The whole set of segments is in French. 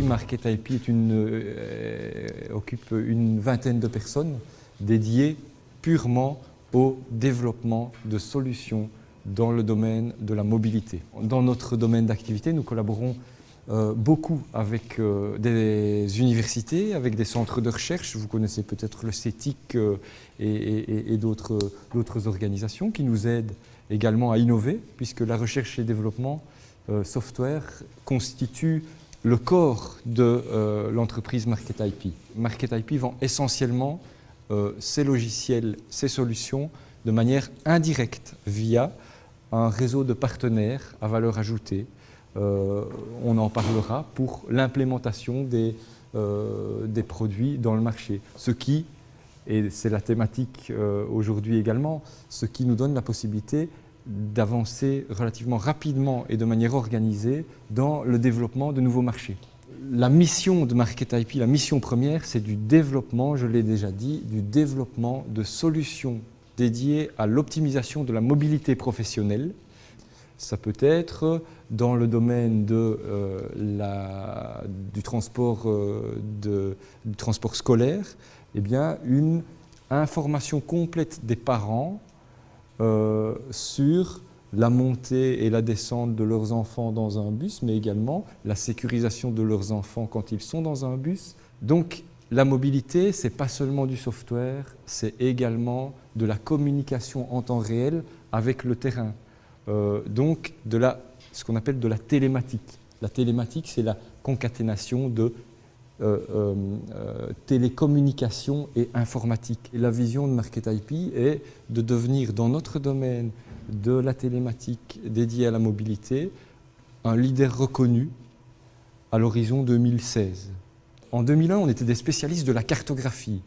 Market IP occupe une vingtaine de personnes dédiées purement au développement de solutions dans le domaine de la mobilité. Dans notre domaine d'activité, nous collaborons beaucoup avec des universités, avec des centres de recherche. Vous connaissez peut-être le CETIC et d'autres organisations qui nous aident également à innover, puisque la recherche et développement software constitue le corps de l'entreprise Market IP. Market IP vend essentiellement ses logiciels, ses solutions de manière indirecte via un réseau de partenaires à valeur ajoutée. On en parlera pour l'implémentation des produits dans le marché. Ce qui, et c'est la thématique aujourd'hui également, ce qui nous donne la possibilité d'avancer relativement rapidement et de manière organisée dans le développement de nouveaux marchés. La mission de Market IP, la mission première, c'est du développement, je l'ai déjà dit, du développement de solutions dédiées à l'optimisation de la mobilité professionnelle. Ça peut être dans le domaine du transport scolaire, eh bien, une information complète des parents sur la montée et la descente de leurs enfants dans un bus, mais également la sécurisation de leurs enfants quand ils sont dans un bus. Donc la mobilité, ce n'est pas seulement du software, c'est également de la communication en temps réel avec le terrain. Donc ce qu'on appelle de la télématique. La télématique, c'est la concaténation de télécommunication et informatique. Et la vision de Market IP est de devenir, dans notre domaine de la télématique dédiée à la mobilité, un leader reconnu à l'horizon 2016. En 2001, on était des spécialistes de la cartographie.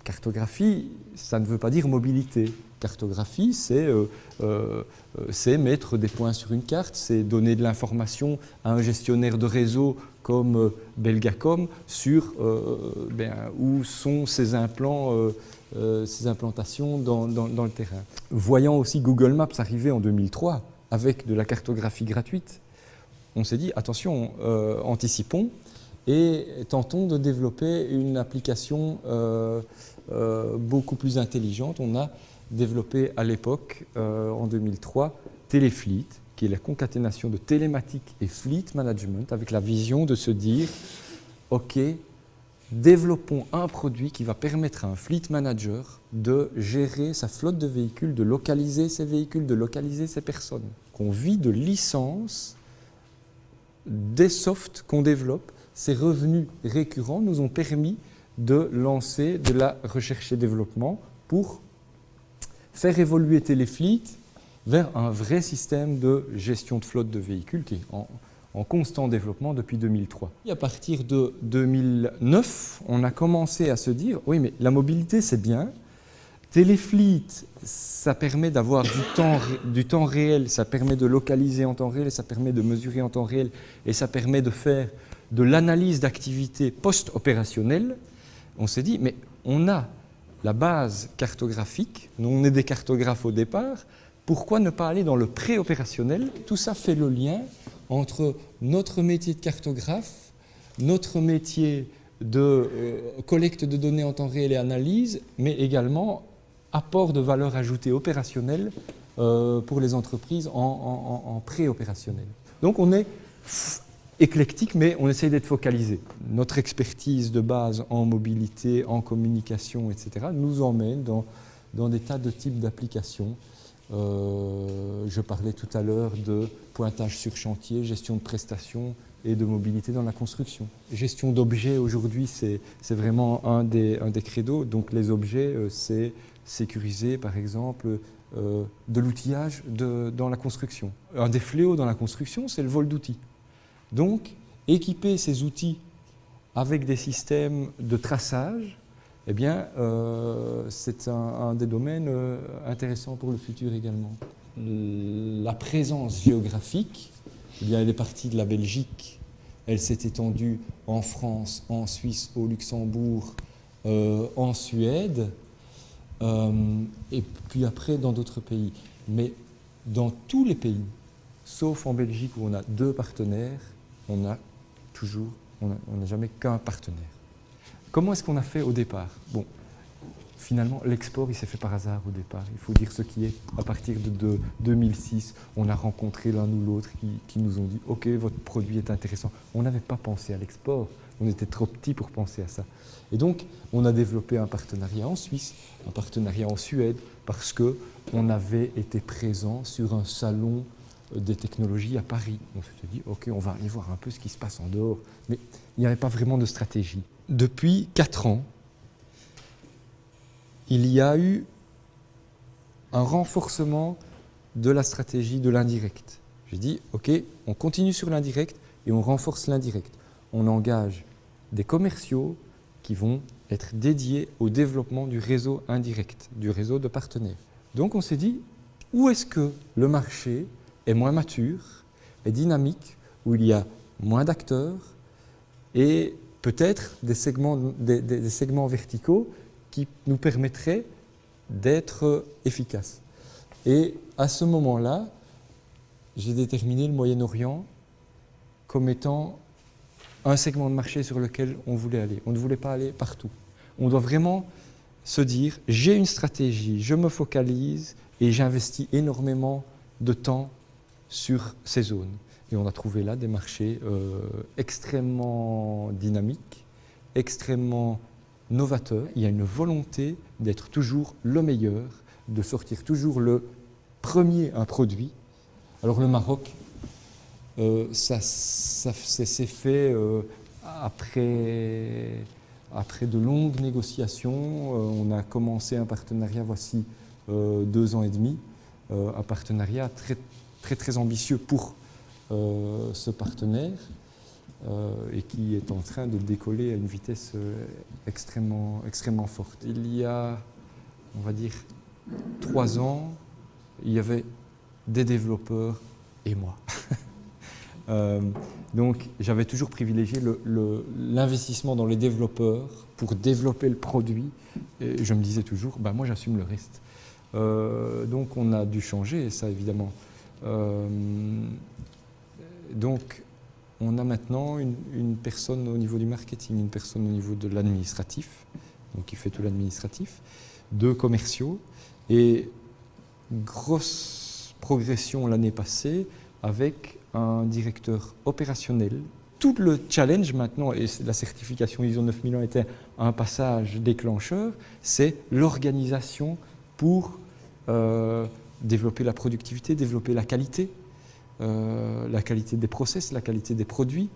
Cartographie, ça ne veut pas dire mobilité. Cartographie, c'est mettre des points sur une carte, c'est donner de l'information à un gestionnaire de réseau comme Belgacom sur où sont ces implantations dans le terrain. Voyant aussi Google Maps arriver en 2003 avec de la cartographie gratuite, on s'est dit attention, anticipons et tentons de développer une application beaucoup plus intelligente. On a développé à l'époque, en 2003, Téléfleet, qui est la concaténation de télématique et fleet management, avec la vision de se dire, OK, développons un produit qui va permettre à un fleet manager de gérer sa flotte de véhicules, de localiser ses véhicules, de localiser ses personnes. Qu'on vit de licences, des softs qu'on développe, ces revenus récurrents nous ont permis de lancer de la recherche et développement pour faire évoluer Téléfleet vers un vrai système de gestion de flotte de véhicules qui est en constant développement depuis 2003. Et à partir de 2009, on a commencé à se dire « oui, mais la mobilité, c'est bien. Téléfleet, ça permet d'avoir du temps réel, ça permet de localiser en temps réel, ça permet de mesurer en temps réel et ça permet de faire de l'analyse d'activité post-opérationnelle. » On s'est dit « mais on a la base cartographique, nous on est des cartographes au départ, pourquoi ne pas aller dans le pré-opérationnel ?» Tout ça fait le lien entre notre métier de cartographe, notre métier de collecte de données en temps réel et analyse, mais également apport de valeur ajoutée opérationnelle pour les entreprises en pré-opérationnel. Donc on est éclectique, mais on essaye d'être focalisé. Notre expertise de base en mobilité, en communication, etc., nous emmène dans des tas de types d'applications. Je parlais tout à l'heure de pointage sur chantier, gestion de prestations et de mobilité dans la construction. Gestion d'objets, aujourd'hui, c'est vraiment un des credos. Donc les objets, c'est sécuriser, par exemple, de l'outillage dans la construction. Un des fléaux dans la construction, c'est le vol d'outils. Donc, équiper ces outils avec des systèmes de traçage, eh bien, c'est un des domaines intéressants pour le futur également. La présence géographique, eh bien, elle est partie de la Belgique, elle s'est étendue en France, en Suisse, au Luxembourg, en Suède, et puis après dans d'autres pays. Mais dans tous les pays, sauf en Belgique où on a 2 partenaires, on a on n'est jamais qu'un partenaire. Comment est-ce qu'on a fait au départ? Bon, finalement, l'export, il s'est fait par hasard au départ. Il faut dire ce qui est. À partir de 2006, on a rencontré l'un ou l'autre qui nous ont dit « Ok, votre produit est intéressant ». On n'avait pas pensé à l'export. On était trop petits pour penser à ça. Et donc, on a développé un partenariat en Suisse, un partenariat en Suède, parce qu'on avait été présent sur un salon des technologies à Paris. On s'était dit « Ok, on va aller voir un peu ce qui se passe en dehors ». Mais il n'y avait pas vraiment de stratégie. Depuis 4 ans, il y a eu un renforcement de la stratégie de l'indirect. J'ai dit, OK, on continue sur l'indirect et on renforce l'indirect. On engage des commerciaux qui vont être dédiés au développement du réseau indirect, du réseau de partenaires. Donc on s'est dit, où est-ce que le marché est moins mature, est dynamique, où il y a moins d'acteurs et peut-être des segments verticaux qui nous permettrait d'être efficaces. Et à ce moment-là, j'ai déterminé le Moyen-Orient comme étant un segment de marché sur lequel on voulait aller. On ne voulait pas aller partout. On doit vraiment se dire, j'ai une stratégie, je me focalise et j'investis énormément de temps sur ces zones. Et on a trouvé là des marchés extrêmement dynamiques, extrêmement novateur, il y a une volonté d'être toujours le meilleur, de sortir toujours le premier un produit. Alors le Maroc, ça s'est fait après de longues négociations. On a commencé un partenariat voici 2 ans et demi, un partenariat très ambitieux pour ce partenaire. Et qui est en train de décoller à une vitesse extrêmement forte. Il y a, on va dire, 3 ans, il y avait des développeurs et moi. Donc j'avais toujours privilégié l'investissement dans les développeurs pour développer le produit. Et je me disais toujours, bah, moi j'assume le reste. Donc on a dû changer ça évidemment. Donc on a maintenant une personne au niveau du marketing, une personne au niveau de l'administratif, donc qui fait tout l'administratif, 2 commerciaux et grosse progression l'année passée avec un directeur opérationnel. Tout le challenge maintenant, et la certification ISO 9001 était un passage déclencheur, c'est l'organisation pour développer la productivité, développer la qualité des process, la qualité des produits,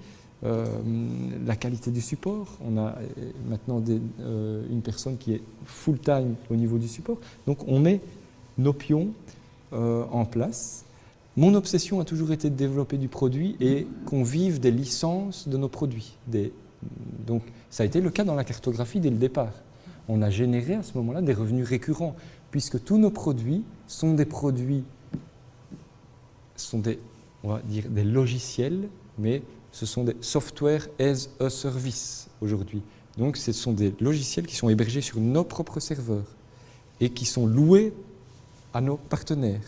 la qualité du support. On a maintenant une personne qui est full-time au niveau du support. Donc on met nos pions en place. Mon obsession a toujours été de développer du produit et qu'on vive des licences de nos produits. Donc ça a été le cas dans la cartographie dès le départ. On a généré à ce moment-là des revenus récurrents, puisque tous nos produits sont des on va dire des logiciels, mais ce sont des software as a service aujourd'hui. Donc ce sont des logiciels qui sont hébergés sur nos propres serveurs et qui sont loués à nos partenaires.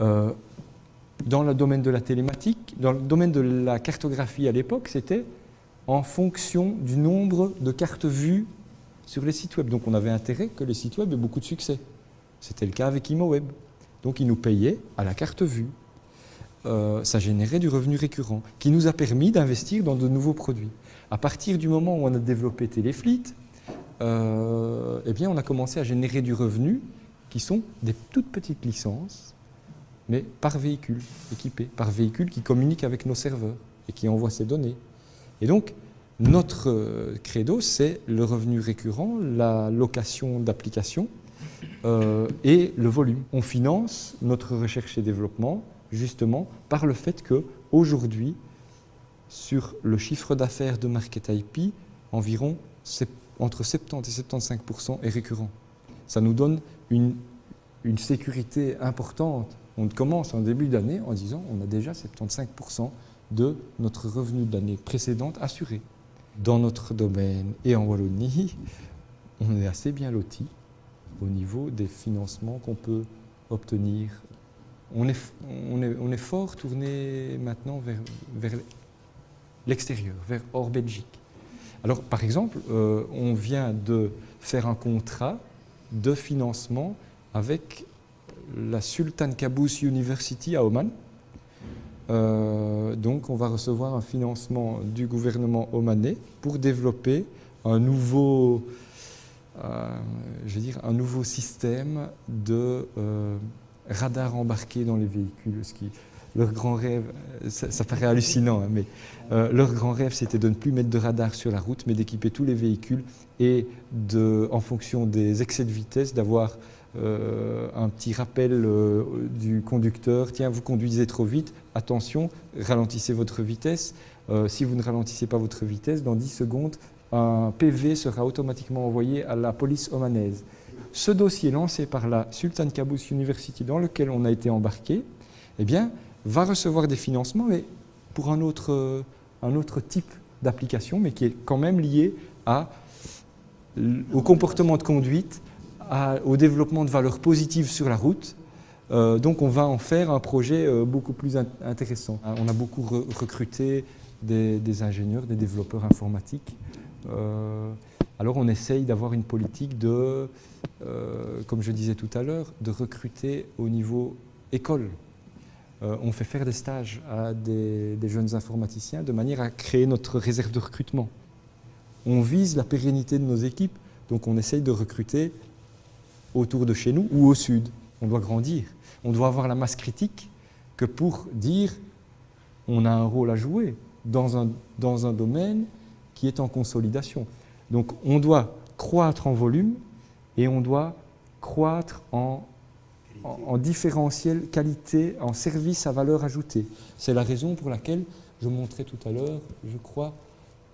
Dans le domaine de la télématique, dans le domaine de la cartographie à l'époque, c'était en fonction du nombre de cartes vues sur les sites web. Donc on avait intérêt que les sites web aient beaucoup de succès. C'était le cas avec ImoWeb. Donc ils nous payaient à la carte vue. Ça générait du revenu récurrent qui nous a permis d'investir dans de nouveaux produits. À partir du moment où on a développé Téléfleet, eh bien on a commencé à générer du revenu qui sont des toutes petites licences, mais par véhicule, équipé, par véhicule qui communique avec nos serveurs et qui envoie ces données. Et donc, notre credo, c'est le revenu récurrent, la location d'applications et le volume. On finance notre recherche et développement justement par le fait qu'aujourd'hui, sur le chiffre d'affaires de Market IP, environ entre 70 et 75% est récurrent. Ça nous donne une sécurité importante. On commence en début d'année en disant on a déjà 75% de notre revenu de l'année précédente assuré. Dans notre domaine et en Wallonie, on est assez bien loti au niveau des financements qu'on peut obtenir. On est fort tourné maintenant vers l'extérieur, vers hors Belgique. Alors, par exemple, on vient de faire un contrat de financement avec la Sultan Qaboos University à Oman. Donc, on va recevoir un financement du gouvernement omanais pour développer un nouveau, un nouveau système de radar embarqué dans les véhicules. Leur grand rêve, ça paraît hallucinant, hein, mais leur grand rêve, c'était de ne plus mettre de radar sur la route, mais d'équiper tous les véhicules et en fonction des excès de vitesse, d'avoir un petit rappel du conducteur. Tiens, vous conduisez trop vite, attention, ralentissez votre vitesse. Si vous ne ralentissez pas votre vitesse, dans 10 secondes, un PV sera automatiquement envoyé à la police omanaise. Ce dossier lancé par la Sultan Qaboos University, dans lequel on a été embarqué, eh bien, va recevoir des financements, mais pour un autre type d'application, mais qui est quand même lié au comportement de conduite, au développement de valeurs positives sur la route. Donc on va en faire un projet beaucoup plus intéressant. On a beaucoup recruté des ingénieurs, des développeurs informatiques. Alors on essaye d'avoir une politique de, comme je disais tout à l'heure, de recruter au niveau école. On fait faire des stages à des jeunes informaticiens de manière à créer notre réserve de recrutement. On vise la pérennité de nos équipes, donc on essaye de recruter autour de chez nous ou au sud. On doit grandir. On doit avoir la masse critique que pour dire on a un rôle à jouer dans un domaine qui est en consolidation. Donc on doit croître en volume et on doit croître en différentiel qualité, en service à valeur ajoutée. C'est la raison pour laquelle je montrais tout à l'heure, je crois,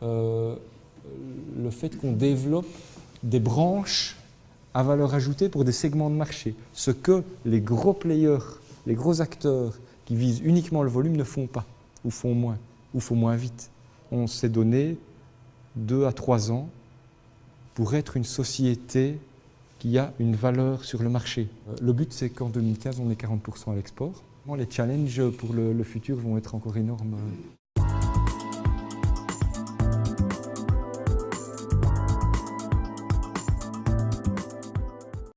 le fait qu'on développe des branches à valeur ajoutée pour des segments de marché. Ce que les gros players, les gros acteurs qui visent uniquement le volume ne font pas, ou font moins vite. On s'est donné 2 à 3 ans pour être une société qui a une valeur sur le marché. Le but, c'est qu'en 2015, on ait 40% à l'export. Les challenges pour le futur vont être encore énormes.